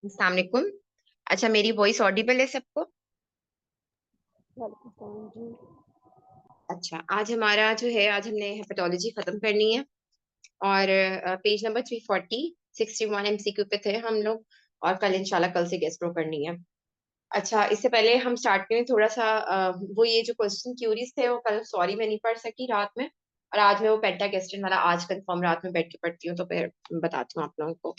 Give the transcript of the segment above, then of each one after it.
अस्सलाम वालेकुम। अच्छा, मेरी वॉइस ऑडिबल है सबको? वालेकुम सलाम जी। अच्छा, आज हमने हेपेटोलॉजी खत्म करनी है। और पेज नंबर 340 61 एमसीक्यू पे थे हम लोग। और कल से गेस्ट्रो करनी है। अच्छा, इससे पहले हम स्टार्ट करें थोड़ा सा वो ये जो क्वेश्चन क्यूरीज थे वो कल सॉरी मैं नहीं पढ़ सकी रात में। और आज मैं वो पेंटागेस्टिन वाला आज कंफर्म रात में बैठ के पढ़ती हूँ, तो फिर बताती हूँ आप लोगों को।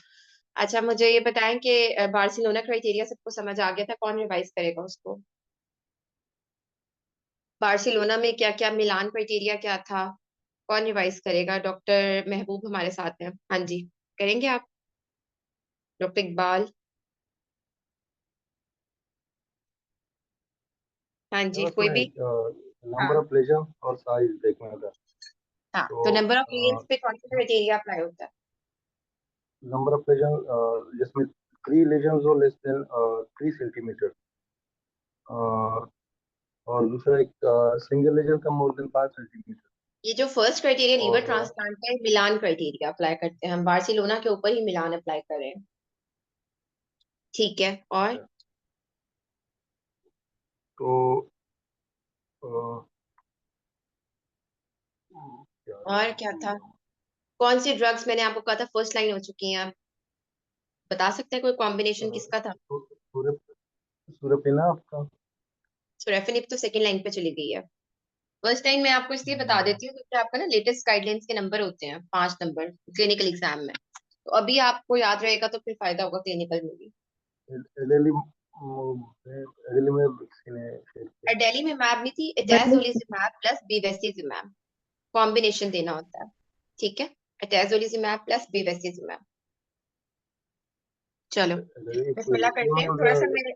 अच्छा, मुझे ये बताएं कि बार्सिलोना क्राइटेरिया सबको समझ आ गया था? कौन रिवाइज करेगा उसको? बार्सिलोना में क्या क्या, मिलान क्राइटेरिया क्या था? कौन रिवाइज करेगा? डॉक्टर महबूब हमारे साथ हैं। हाँ जी, करेंगे आप? डॉक्टर इकबाल? हाँ जी, बस कोई मैं भी? नंबर हाँ। ऑफ लेजन और साइज देखना था। हाँ, तो तो नंबर ऑफ लेयर्स पे कौन सा क्राइटेरिया अप्लाई होता है? नंबर ऑफ लेजन जिसमें 3 लेजन हो लेस देन 3 सेंटीमीटर, और दूसरा एक सिंगल लेजन का मोर देन 5 सेंटीमीटर। ये जो फर्स्ट क्राइटेरिया लीवर और ट्रांसप्लांट का है, मिलान क्राइटेरिया अप्लाई करते हैं हम, बार्सिलोना के ऊपर ही मिलान अप्लाई कर रहे हैं। ठीक है, और? अच्छा, तो अ, क्या और क्या था? कौन सी ड्रग्स मैंने आपको कहा था फर्स्ट लाइन हो चुकी हैं? आप बता सकते हैं कोई कॉम्बिनेशन किसका था? सूर्य सूर्य पिना आपका। सुरेफिनिप तो सेकंड लाइन पे चली गई है। फर्स्ट टाइम मैं आपको इसलिए बता देती हूँ क्योंकि आपका ना लेटेस्ट गाइडलाइंस के नंबर होते हैं 5 नंबर क्लिनिकल एग्जाम में। तो अभी आपको याद रहेगा तो फिर फायदा होगा क्लिनिकल में भी। एडेली एडेली में किसी ने शेयर किया। और दिल्ली में मैप नहीं थी, एटाजोलिजिमैब प्लस बेवेस्टिजिमैब कॉम्बिनेशन देना होता है। ठीक है, एटाजोलिजिमैब प्लस बेवेस्टिजिमैब। चलो, एडेली कोई बिस्मिल्लाह करते हैं थोड़ा सा ईमेल मेरे।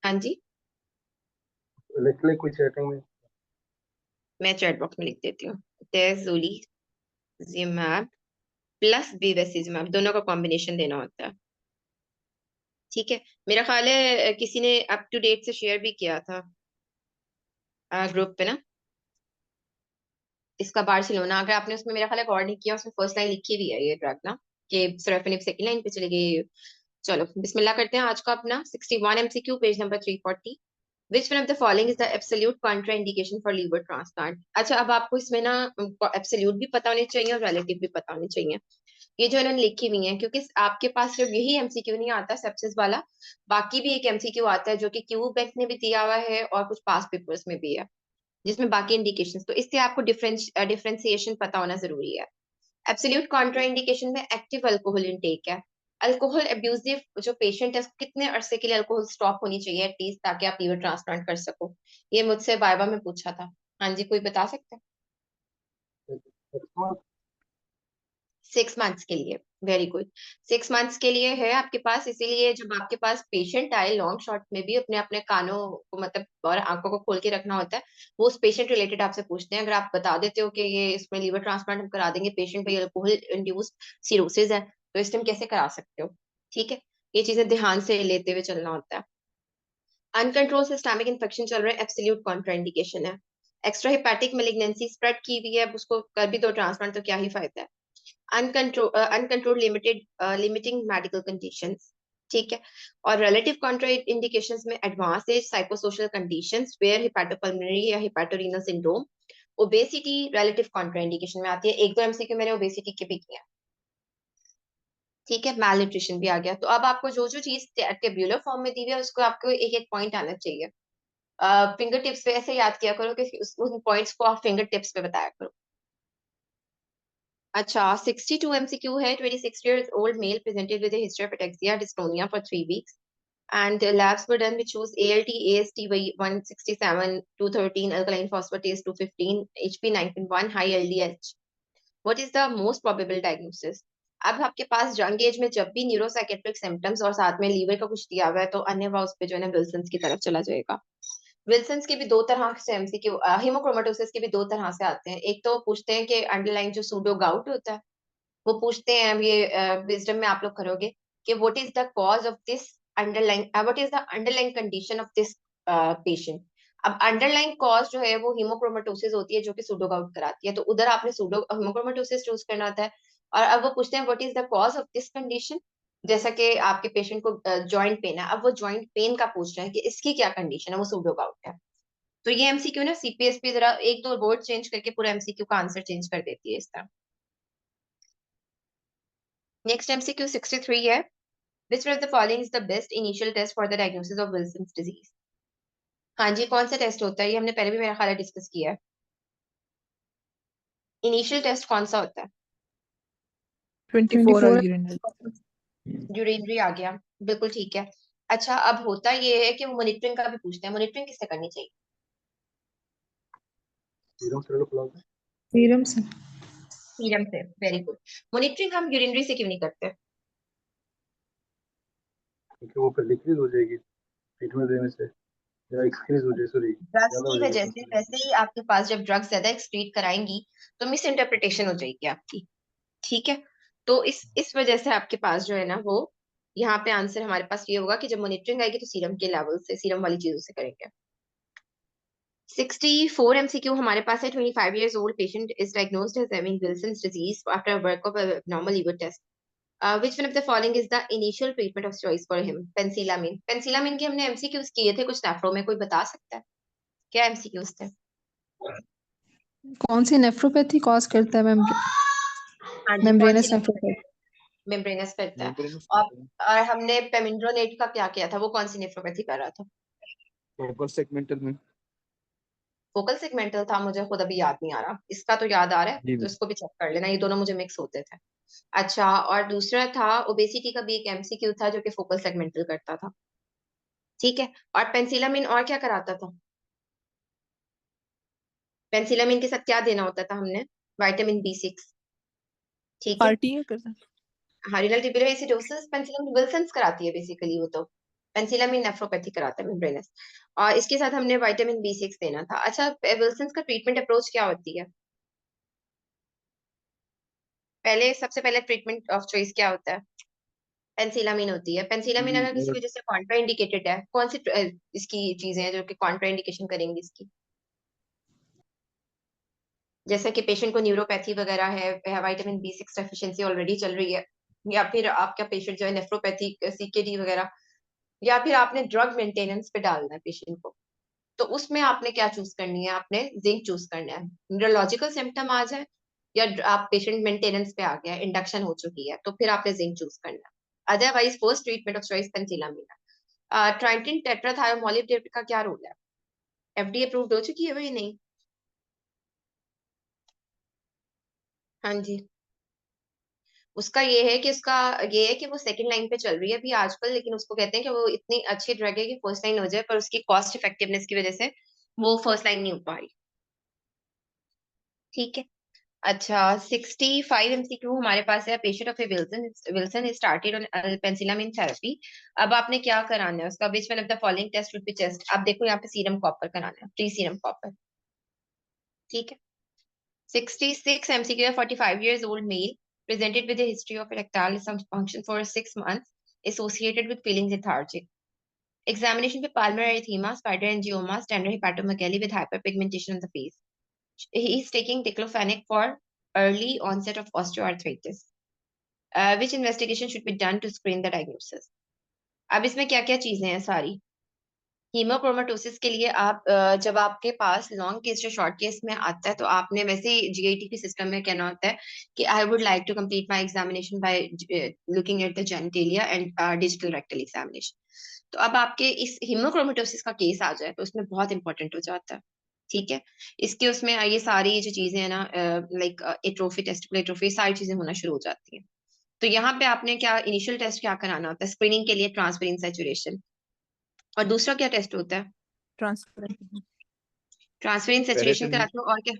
हाँ जी, लिख ले कोई चैटिंग में। मैं चैट बॉक्स में लिख देती हूँ। एटाजोलिजिमैब प्लस बेवेस्टिजिमैब दोनों का कॉम्बिनेशन देना होता है। ठीक है, मेरा ख्याल है किसी ने अप टू डेट से शेयर भी किया था ग्रुप पे ना, इसका बार्सिलोना। अगर आपने उसमें मेरा ख्याल है गौर नहीं किया, उसमें फर्स्ट लाइन लिखी हुई है ये ड्रग ना, कि सराफिनिब सेकंड लाइन पे चली गई। चलो बिस्मिल्लाह करते हैं आज का अपना 61 MCQ page number 340। Which one of the following is the absolute contraindication for liver transplant? अच्छा, अब आपको इसमें ना एब्सोल्यूट भी पता होने चाहिए और रिलेटिव भी पता होने चाहिए। ये जो इन्होंने लिखी हुई है, क्योंकि आपके पास सिर्फ यही एमसीक्यू नहीं आता सेप्सिस वाला, बाकी भी एक एमसीक्यू आता है जो कि क्यू बैंक ने भी दिया हुआ है और कुछ पास पेपर्स में भी है, जिसमें बाकी इंडिकेशंस, तो इससे आपको डिफरेंशिएशन पता होना जरूरी है। एब्सोल्यूट कॉन्ट्राइंडिकेशन में एक्टिव अल्कोहल इनटेक है। अल्कोहल अब्यूजिव जो पेशेंट है उसको कितने अरसे के लिए अल्कोहल स्टॉप होनी चाहिए एटलीस्ट, ताकि आप लीवर ट्रांसप्लांट कर सको? ये मुझसे वाइवा में पूछा था। हाँ जी, कोई बता सकता है? 6 मंथ्स के लिए। Very good. 6 मंथ्स के लिए है आपके पास, इसीलिए जब आपके पास पेशेंट आए लॉन्ग शॉट में भी अपने अपने कानों को मतलब और आंखों को खोल के रखना होता है। वो उस पेशेंट रिलेटेड आपसे पूछते हैं। अगर आप बता देते हो कि ये इसमें लीवर ट्रांसप्लांट हम करा देंगे, पेशेंट भाई अल्कोहल इंड्यूस्ड सिरोसिस है, तो इस टाइम कैसे करा सकते हो? ठीक है, ये चीजें ध्यान से लेते हुए चलना होता है। अनकंट्रोल सिस्टमिक इन्फेक्शन चल रहा है, एब्सोल्यूट कॉन्ट्राइंडिकेशन है। एक्स्ट्रा हिपैटिक मेलिग्नेंसी स्प्रेड की हुई है, अब उसको कर भी दो ट्रांसप्लांट तो क्या ही फायदा है? Uncontrolled limiting medical conditions. ठीक है। और रिलेटिव कॉन्ट्रा इंडिकेशंस में advance age psychosocial conditions where hepatopulmonary या hepatorenal syndrome. Obesity relative contraindication में आती है। एक दो एमसीक्यू मैंने ओबेसिटी के भी किया। ठीक है, मैल न्यूट्रिशन भी आ गया। तो अब आपको जो जो चीज टेब्यूलर फॉर्म में दी हुई है उसको आपको एक एक पॉइंट आना चाहिए। फिंगर टिप्स पे ऐसे याद किया करो कि उन पॉइंट्स को आप फिंगर टिप्स पे बताया करो। अच्छा, 62 एमसीक्यू है। 26 years old male presented with a history of ataxia dystonia for 3 weeks, and labs were done which shows ALT, AST by 167, 213, alkaline phosphatase 215, HP 9.1, high LDH. What is the most probable diagnosis? अब आपके पास young age में जब भी neuropsychiatric symptoms और साथ में liver का कुछ दिया हुआ है, तो अन्य उस पे जो है ना विल्सन्स की तरफ चला जाएगा। विल्सन्स के भी दो तरह से एमसीक्यू, हीमोक्रोमेटोसिस के भी दो तरह से आते हैं। एक तो पूछते हैं कि अंडरलाइन जो सूडो गाउट होता है, वो पूछते हैं, अब ये विजडम में आप लोग करोगे कि what is the cause of this underline, what is the underline condition of this patient. अब अंडरलाइन कॉज जो है वो हीमोक्रोमेटोसिस होती है जो कि सूडो गाउट कराती है, तो उधर आपने सूडो हीमोक्रोमेटोसिस चूज करना होता है। और अब वो पूछते हैं what is the cause of this condition, जैसा कि आपके पेशेंट को जॉइंट पेन है, अब वो जॉइंट पेन का पूछ रहे हैं कि इसकी क्या कंडीशन है, वो सूडो गाउट है। तो ये एमसीक्यू ना सीपीएसपी जरा एक दो वर्ड चेंज करके पूरा एमसीक्यू का आंसर चेंज कर देती है इस तरह। नेक्स्ट एमसीक्यू 63 है, which one of the following is the best initial test for the diagnosis of Wilson's disease? हाँ जी, कौन सा टेस्ट होता है, ये हमने पहले भी मेरा ख्याल है डिस्कस किया है। इनिशियल टेस्ट कौन सा होता है? 24 और यूरिनरी। यूरिनरी आ गया, बिल्कुल ठीक है। अच्छा, अब होता ये है कि वो मॉनिटरिंग का भी पूछते हैं, मॉनिटरिंग किससे करनी चाहिए? सीरम से। सीरम से, वेरी गुड। मॉनिटरिंग हम यूरिनरी से क्यों नहीं करते? क्योंकि वो फिर डिक्रीज हो जाएगी ट्रीटमेंट देने से, या एक्सक्रीज हो जाए, सॉरी ड्रग्स ज्यादा हो की जाएगी वजह से, कंसंट्रेशन। वैसे ही आपके पास जब ड्रग्स ज्यादा एक्सक्रीट कराएंगी तो मिस इंटरप्रिटेशन हो जाएगी आपकी, ठीक है। तो इस वजह से आपके पास जो है ना वो, यहाँ पे आंसर हमारे पास ये होगा कि जब मॉनिटरिंग आएगी तो सीरम के लेवल से, सीरम वाली चीजों से करेंगे। 64 MCQ हमारे पास है। 25 years old patient is diagnosed as having Wilson's disease after a workup of a abnormal liver test. Which one of the following is the initial treatment of choice for him? पेंसिलामिन। पेंसिलामिन के हमने MCQs किए थे कुछ nephro में, कोई बता सकता है क्या एमसीक्यूज थे? कौन सी नेफ्रोपैथी कॉज करता है मैम? हाँ जी, कौन सी मेम्ब्रेनस नेफ्रोपैथी। मेम्ब्रेनस करता है। और हमने पेमिंड्रोलेट का क्या किया था, वो कौन सी नेफ्रोपैथी कर रहा था? फोकल सेगमेंटल में। फोकल सेगमेंटल था, मुझे खुद अभी याद नहीं आ रहा, इसका तो याद आ रहा है, जी तो इसको भी चेक कर लेना, ये दोनों मुझे मिक्स होते थे। अच्छा, और दूसरा था ओबेसिटी का भी एक एमसीक्यू था जो कि फोकल सेगमेंटल करता था, ठीक है। और पेंसिलामिन और क्या कराता था? पेंसिलामिन के साथ क्या देना होता था हमने? विटामिन B6, ठीक है। आरटीए करता है। हारिनल ट्यूबुलर एसिडोसिस पेंसिलामिन विल्सन्स कराती है बेसिकली, वो तो पेंसिलामिन नेफ्रोपैथी कराता है मेम्ब्रेनस। और इसके साथ हमने विटामिन B6 देना था। अच्छा, विल्सन्स का ट्रीटमेंट अप्रोच क्या होती है? पहले सबसे पहले ट्रीटमेंट ऑफ चॉइस क्या होता है? पेंसिलामिन होती है। पेंसिलामिन अगर किसी वजह से कॉन्ट्रा इंडिकेटेड है, कौन सी इसकी चीजें हैं जो कि कॉन्ट्रा इंडिकेशन करेंगी इसकी? जैसे कि पेशेंट को न्यूरोपैथी वगैरह है, विटामिन B6 डेफिशिएंसी ऑलरेडी चल रही है, या फिर आपका पेशेंट जो है नेफ्रोपैथी, सीकेडी वगैरह, या फिर आपने ड्रग मेंटेनेंस पे डालना है पेशेंट को, तो उसमें आपने क्या चूज करनी है? आपने जिंक चूज करना है। न्यूरोलॉजिकल सिम्टम आ जाए या आप पेशेंट मेंटेनेंस पे आ गया, इंडक्शन हो चुकी है, तो फिर आपने जिंक चूज करना है। Otherwise first treatment of choice penicillamine. Trientine tetrathiomolybdate का क्या रोल है? एफडीए अप्रूव्ड हो चुकी है वही नहीं? हाँ जी, उसका ये है कि उसका ये है कि वो सेकंड लाइन पे चल रही है अभी आजकल, लेकिन उसको कहते हैं कि वो इतनी अच्छी ड्रग है कि फर्स्ट लाइन हो जाए, पर उसकी कॉस्ट इफेक्टिवनेस की वजह से वो फर्स्ट लाइन नहीं हो पा रही, ठीक है। अच्छा, 65 MCQ हमारे पास है। Patient of a Wilson Wilson started on penicillamine therapy. अब आपने क्या कराना है उसका? Which one of the following test would be test? आप देखो यहाँ पे सीरम कॉपर कराना है, फ्री सीरम कॉपर, ठीक है। 66 MCQ है। 45 years old male presented with a history of erectile dysfunction for 6 months associated with feeling lethargic. Examination पे pulmonary edema, spider angiomas, tender hepatomegaly with hyperpigmentation on the face. He is taking diclofenac for early onset of osteoarthritis. Which investigation should be done to screen the diagnosis? अब इसमें क्या क्या चीजें हैं सारी? Haemochromatosis के लिए आप जब आपके पास लॉन्ग केस या शॉर्ट केस में आता है तो आपने वैसे ही जीआईटी के सिस्टम में कहना होता है कि I would like to complete my examination by looking at the genitalia and digital rectal examination. तो अब आपके इस हीमोक्रोमेटोसिस का केस आ जाए तो उसमें बहुत इंपॉर्टेंट हो जाता है, ठीक है। इसके उसमें ये सारी जो चीजें हैं ना, लाइक एट्रोफी, टेस्टिकुलर एट्रोफी, सारी चीजें होना शुरू हो जाती हैं। तो यहाँ पे आपने क्या इनिशियल टेस्ट क्या कराना होता है स्क्रीनिंग के लिए? Transferrin saturation. और दूसरा क्या टेस्ट होता है? ट्रांसपेरेंट। Transferrin saturation ferritin. कराते हो और क्या?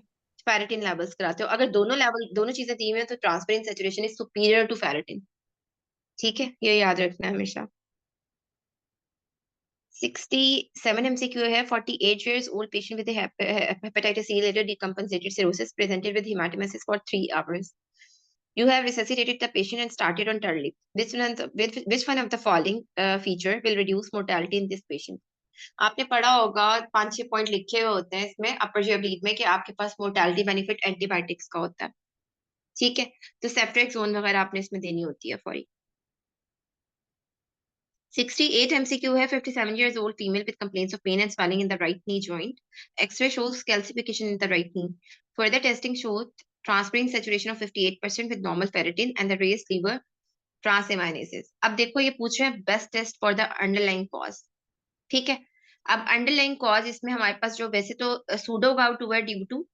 फेरेटिन लेवल्स कराते हो। अगर दोनों लेवल, दोनों चीजें दी हुई हैं तो transferrin saturation is superior to ferritin, ठीक है, ये याद रखना है हमेशा। 67 MCQ है। 48 years old patient with a hepatitis C related decompensated cirrhosis presented with hematemesis for 3 hours. You have resuscitated the patient and started on Turlip. Which one of the following feature will reduce mortality in this patient? आपने पढ़ा होगा, 5-6 point लिखे हुए होते हैं इसमें अपर जी oblique में कि आपके पास मोर्टालिटी बेनिफिट एंटीबायोटिक्स का होता है, ठीक है। तो सेफ्ट्रेक्सोन वगैरह आपने इसमें देनी होती है फॉरी। 68 MCQ है 57 years old female with complaints of pain and swelling in the right knee joint. X-ray shows calcification in the right knee. Further testing showed transparent saturation of 58% with normal ferritin and the raised liver transaminases. अब देखो ये पूछ रहे हैं best test for the underline cause. ठीक है. अब underline cause इसमें हमारे पास जो वैसे तो सूडो गाउट हुआ ड्यू टू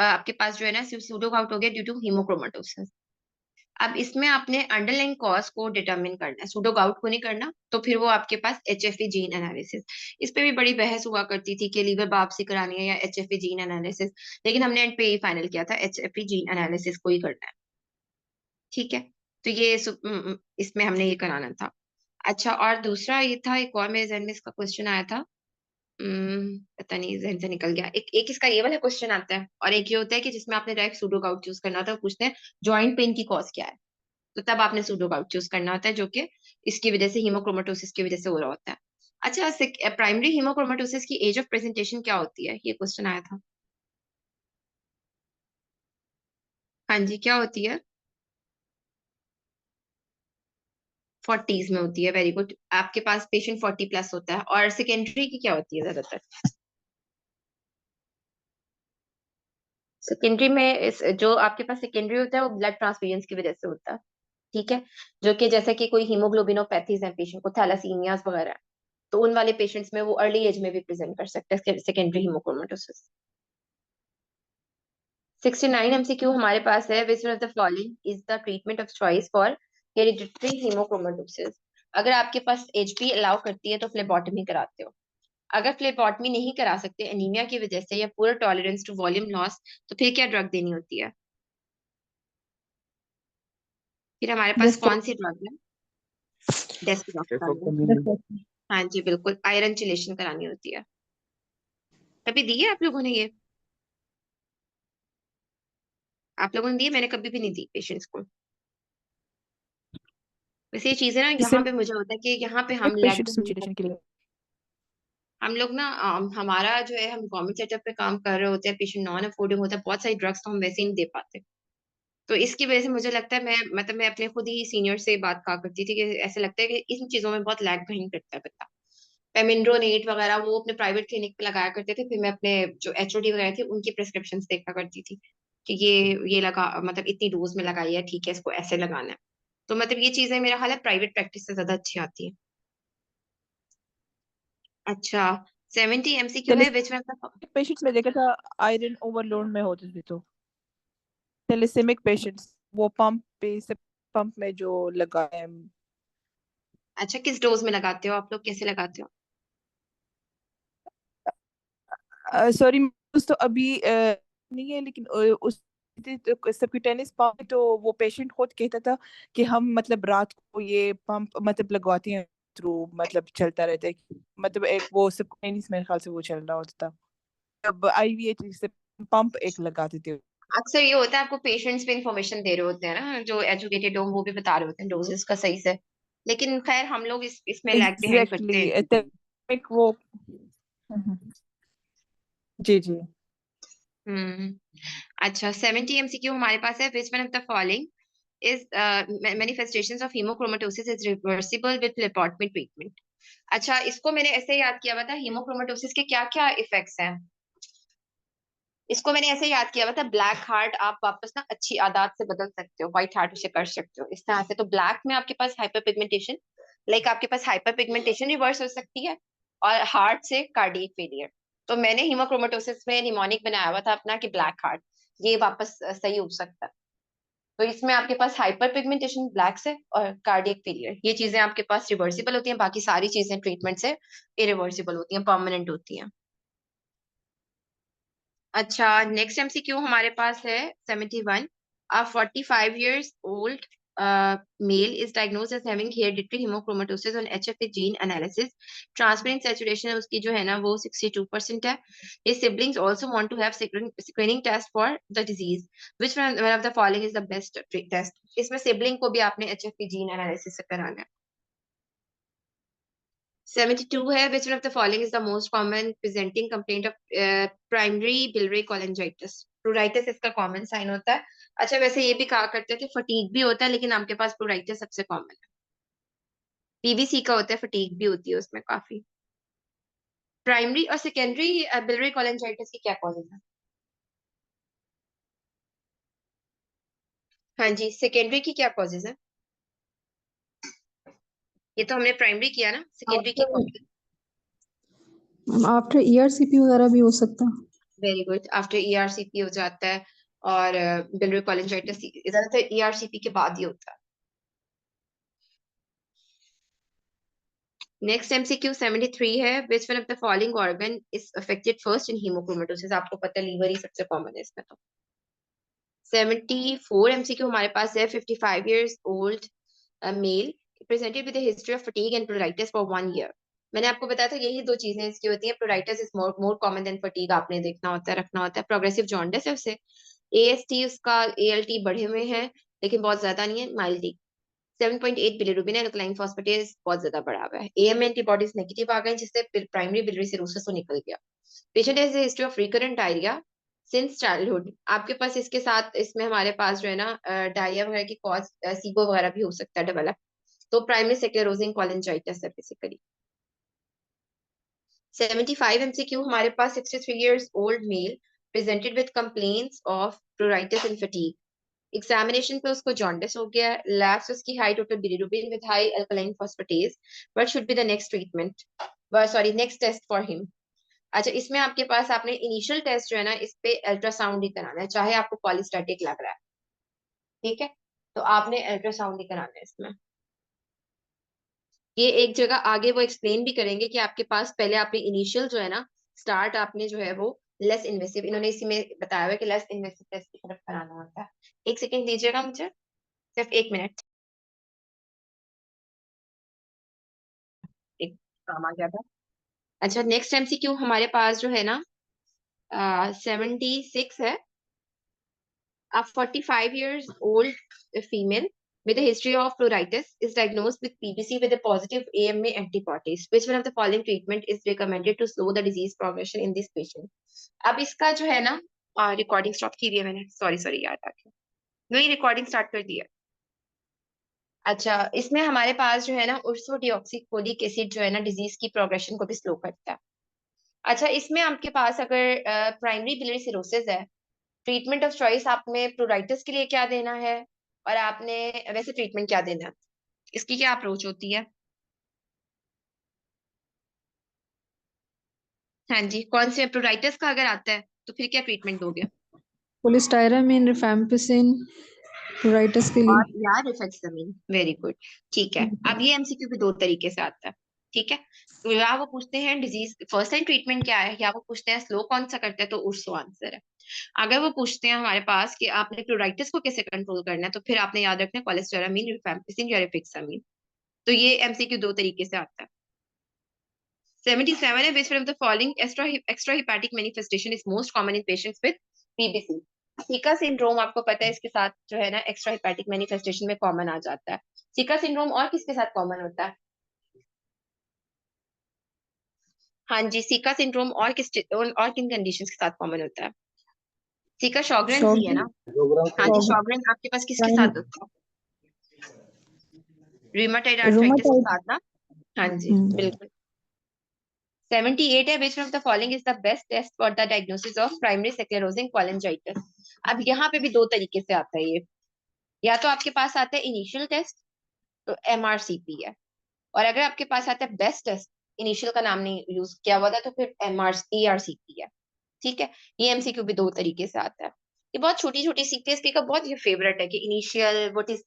आपके पास जो है ना सूडो गाउट हो गया ड्यू टू हीमोक्रोमेटोसिस. अब इसमें आपने अंडरलाइन कॉज को डिटरमिन करना है, सूडो गाउट को नहीं करना. तो फिर वो आपके पास HFE जीन एनालिसिस. इस पे भी बड़ी बहस हुआ करती थी कि लीवर बायोप्सी करानी है या HFE जीन एनालिसिस, लेकिन हमने एंड पे ही फाइनल किया था HFE जीन एनालिसिस को ही करना है. ठीक है. तो ये इसमें हमने ये कराना था. अच्छा, और दूसरा ये था, एक और मेरे जहन में इसका क्वेश्चन आया था. पता नहीं जहन से निकल गया. एक इसका ये वाला क्वेश्चन आता है, और एक ये होता है कि जिसमें आपने डायरेक्ट सूडो गाउट चूज करना होता है. पूछते हैं जॉइंट पेन की कॉज क्या है, तो तब आपने सूडो गाउट चूज करना होता है, जो कि इसकी वजह से हीमोक्रोमेटोसिस की वजह से हो रहा होता है. अच्छा, प्राइमरी हीमोक्रोमेटोसिस की एज ऑफ प्रेजेंटेशन क्या होती है, ये क्वेश्चन आया था. हाँ जी, क्या होती है? 40s में होती है. Very good. आपके पास पेशेंट 40 प्लस होता है. और सेकेंडरी की क्या होती है ज्यादातर? सेकेंडरी में जो आपके पास सेकेंडरी होता है वो ब्लड ट्रांसफ्यूजन की वजह से होता है. ठीक है. जो कि जैसे कि कोई हीमोग्लोबिनोपैथीज है पेशेंट को, थैलासीमियास वगैरह है, तो उन वाले पेशेंट्स में वो अर्ली एज में भी प्रेजेंट कर सकते हैं सेकेंडरी हीमोक्रोमेटोसिस. 69 MCQ हमारे पास है. Which one of the following is the treatment of choice for hereditary haemochromatosis? अगर आपके पास एचपी अलाउ करती है तो फ्लेबोटमी कराते हो. अगर फ्लेबोटमी नहीं करा सकते एनीमिया की वजह से या पूरा टॉलरेंस टू वॉल्यूम लॉस, तो फिर क्या ड्रग देनी होती है? फिर हमारे पास कौन सी ड्रग है? डेस्टिनोक्टाम. Defecto. हाँ जी बिल्कुल, आयरन चिलेशन करानी होती है. कभी दी है आप लोगों ने ये? आप लोगों ने दी है? मैंने कभी भी नहीं दी पेशेंट्स को. वैसे ये चीजें ना यहाँ पे मुझे होता है कि यहाँ पे हम लैग पेशेंट्स नहीं सिचुएशन के करते. लिए हम लोग ना हमारा जो है, हम गवर्नमेंट सेटअप पे काम कर रहे होते हैं, पेशेंट नॉन अफोर्डिंग होता है, बहुत सारी ड्रग्स तो हम वैसे ही नहीं दे पाते. तो इसकी वजह से मुझे लगता है, मैं अपने खुद ही सीनियर से बात कहा करती थी कि ऐसे लगता है कि इन चीजों में बहुत लैग कहीं करता है बता. पेमिंड्रोनेट वगैरह वो अपने प्राइवेट क्लिनिक पे लगाया करते थे, फिर मैं अपने जो HOD वगैरह थी उनकी प्रिस्क्रिप्शन देखा करती थी कि ये लगा, मतलब इतनी डोज में लगाई है, ठीक है, इसको ऐसे लगाना है. तो मतलब ये चीजें मेरा हाल है प्राइवेट प्रैक्टिस से ज्यादा अच्छी आती है. अच्छा, 70 MCQ है. Which one? पेशेंट्स में देखा था आयरन ओवरलोड में होते थे, तो थैलेसेमिक पेशेंट्स वो पंप में जो लगाए. अच्छा, किस डोज में लगाते हो आप लोग, कैसे लगाते हो? सॉरी, तो अभी नहीं है, लेकिन उस सबक्यूटेनियस पंप तो वो पेशेंट खुद कहता था कि हम मतलब रात को ये पंप मतलब लगवाते हैं थ्रू, मतलब चलता रहता है, मतलब एक वो सबक्यूटेनियस मेरे ख्याल से वो चल रहा होता था. अब IVH से पंप एक लगाते थे. अक्सर ये होता है, आपको पेशेंट्स पे इंफॉर्मेशन दे रहे होते हैं ना, जो एजुकेटेड हो वो भी बता रहे होते हैं डोजेस का सही से. लेकिन खैर हम लोग इसमें लैग बिहाइंड करते एग्जैक्टली, हैं. एक वो. जी जी. हम्म. अच्छा, 70 MCQ हमारे पास है. Which one of the following is manifestations of hemochromatosis is reversible with phlebotomy treatment? अच्छा, इसको मैंने ऐसे याद किया हुआ था, हीमोक्रोमेटोसिस के क्या क्या इफेक्ट्स हैं. इसको मैंने ऐसे याद किया हुआ था, ब्लैक हार्ट आप वापस ना अच्छी आदत से बदल सकते हो, व्हाइट हार्ट उसे कर सकते हो इस तरह से. तो ब्लैक में आपके पास हाइपर पिगमेंटेशन, लाइक आपके पास हाइपर पिगमेंटेशन रिवर्स हो सकती है. और हार्ट से कार्डियक फेलियर. तो मैंने हीमोक्रोमेटोसिस में निमोनिक बनाया हुआ था अपना कि ब्लैक हार्ट ये वापस सही हो सकता है. तो इसमें आपके पास हाइपर पिगमेंटेशन ब्लैक से और कार्डियक फेलियर, ये चीजें आपके पास रिवर्सिबल होती हैं. बाकी सारी चीजें ट्रीटमेंट से इरिवर्सिबल होती हैं, परमानेंट होती हैं. अच्छा, नेक्स्ट MCQ हमारे पास है 71. A 45 years old male is diagnosed as having hereditary hemochromatosis on HFA gene analysis. Transparent saturation उसकी जो है ना वो 62% है. His siblings also want to have screening test for the disease. Which one of the following is the best test? इसमें sibling को भी आपने HFA gene analysis से कराना है. 72 है. Which one of the following is the most common presenting complaint of primary biliary cholangitis? प्लूराइटिस इसका common sign होता है. अच्छा, वैसे ये भी कहा करते हैं कि फटीग भी होता है, लेकिन आपके पास प्लूराइटिस सबसे कॉमन है. पीबीसी का होता है, फटीग भी होती है उसमें काफी। प्राइमरी और सेकेंडरी बिलियरी कोलेंजाइटिस की क्या कॉजेज है? हाँ जी, सेकेंडरी की क्या कॉजेज है? ये तो हमने प्राइमरी किया ना, सेकेंडरी की कौन? आफ्टर ईआरसीपी वगैरह भी हो सकता है। वेरी गुड, आफ्टर ईआरसीपी हो जाता है। और बिलियरी कोलेंजाइटिस ज्यादातर ईआरसीपी के बाद ही होता है। नेक्स्ट एमसीक्यू 73 है, which one of the following organ is affected first in hemochromatosis? आपको पता है लीवर ही सबसे कॉमन है इसमें तो। 74 एमसीक्यू हमारे पास है, 55 years old male presented with a history of fatigue and pruritus for 1 year। मैंने आपको बताया था यही दो चीजें इसकी होती हैं, pruritus is more common than fatigue, आपने देखना होता है, रखना होता है। प्रोग्रेसिव जॉन्डिस है उसे, एएसटी उसका एएलटी बढ़े हुए हैं लेकिन बहुत ज्यादा नहीं है, माइल्ड। 7.8 बिलिरुबिन एल्कलाइन फॉस्फेटेज बहुत ज्यादा बढ़ा हुआ है। एएम एंटीबॉडीज नेगेटिव आ गए जिससे प्राइमरी बिलियरी सिरोसिस तो निकल गया। Patient has a history of recurrent diarrhoea since childhood. आपके पास इसके साथ इसमें हमारे पास जो है ना डायरिया वगैरह की कॉज सीबो वगैरह भी हो सकता है डेवलप। तो प्राइमरी स्क्लेरोसिंग कोलिंजाइटिस है बेसिकली। 75 एमसीक्यू हमारे पास 63 years old male presented with complaints of pruritus and fatigue। Examination पे उसको जॉन्डिस हो गया, लैब्स उसकी high total bilirubin with high alkaline phosphatase. What should be the next treatment, sorry next test for him? अच्छा, इसमें आपके पास आपने initial test जो है ना इस पे अल्ट्रासाउंड ही कराना है, चाहे आपको पॉलीस्टैटिक लग रहा है, ठीक है? तो आपने अल्ट्रासाउंड ही कराना है इसमें। ये एक जगह आगे वो एक्सप्लेन भी करेंगे कि आपके पास पहले आपने इनिशियल जो है ना स्टार्ट आपने जो है वो लेस इन्वेसिव, इन्होंने इसी में बताया हुआ है कि लेस इन्वेसिव टेस्ट की तरफ कराना होता है। एक सेकेंड दीजिएगा मुझे, सिर्फ 1 मिनट, एक काम आ गया था। अच्छा, नेक्स्ट एमसीक्यू हमारे पास जो है ना 76 है। A 45 years old female with a history of pruritus is diagnosed with PBC with a positive AMA antibodies. Which one of the following treatment is recommended to slow the disease progression in this patient? अब इसका जो है ना recording stop की है मैंने, sorry याद आ गया, नहीं रिकॉर्डिंग स्टार्ट कर दिया। अच्छा, इसमें हमारे पास जो है ना उर्सोडिऑक्सीकोलिक एसिड जो है ना डिजीज की प्रोग्रेशन को भी स्लो करता है। अच्छा, इसमें आपके पास अगर प्राइमरी बिलियरी सिरोसिस है, ट्रीटमेंट ऑफ चॉइस आपने प्रोराइटिस के लिए क्या देना है और आपने वैसे ट्रीटमेंट क्या देना है, इसकी क्या अप्रोच होती है? हाँ जी, कौन से प्रोराइटिस का अगर आता है तो फिर क्या ट्रीटमेंट दोगे? पोलिस्टायरामीन, रिफैम्पिसिन प्रोराइटिस के और लिए। यार रिफेक्सामिन, वेरी गुड, ठीक है। अब ये एमसीक्यू भी दो तरीके से आता है, ठीक है? तो या वो पूछते हैं डिजीज फर्स्ट लाइन ट्रीटमेंट क्या है, या वो पूछते हैं स्लो कौन सा करता है, तो उर्सो आंसर है। अगर वो पूछते हैं हमारे पास कि आपने क्लोराइटिस को कैसे कंट्रोल करना है, तो फिर आपने याद रखना है कोलेस्टेरामिन, रिफैम्पिसिन या रिफेक्सामिन। तो ये एमसीक्यू दो तरीके से आता है। 77 है, which one of the following extrahepatic manifestation is most common in patients with PBC? सिका सिंड्रोम आपको पता है इसके साथ जो है ना एक्स्ट्रा हेपेटिक मैनिफेस्टेशन में कॉमन आ जाता है। सिका सिंड्रोम और किसके साथ कॉमन होता है? हाँ जी, सिका सिंड्रोम और किन कंडीशंस के साथ कॉमन होता है? सिका शॉग्रेन ही है शॉक ना? प्रोग्राम हाँ से जी, शॉग्रेन आपके पास किसके साथ होता है? रूमेटॉइड आर्थराइटिस के रोमाटाइड। साथ ना? हाँ जी बिल्कुल। 78 है, which one of the following is the best test for the diagnosis of primary sclerosing cholangitis? अब यहाँ पे भी दो तरीके से आता है ये, या तो आपके पास आता है इनिशियल टेस्ट, तो एमआरसीपी है, और अगर आपके पास आता है बेस्ट टेस्ट, इनिशियल का नाम नहीं यूज किया हुआ था, तो फिर ईआरसीपी है, ठीक है? ये एमसीक्यू भी दो तरीके से आता है। ये बहुत छोटी छोटी सीपीएसपी का बहुत ये फेवरेट है कि initial what is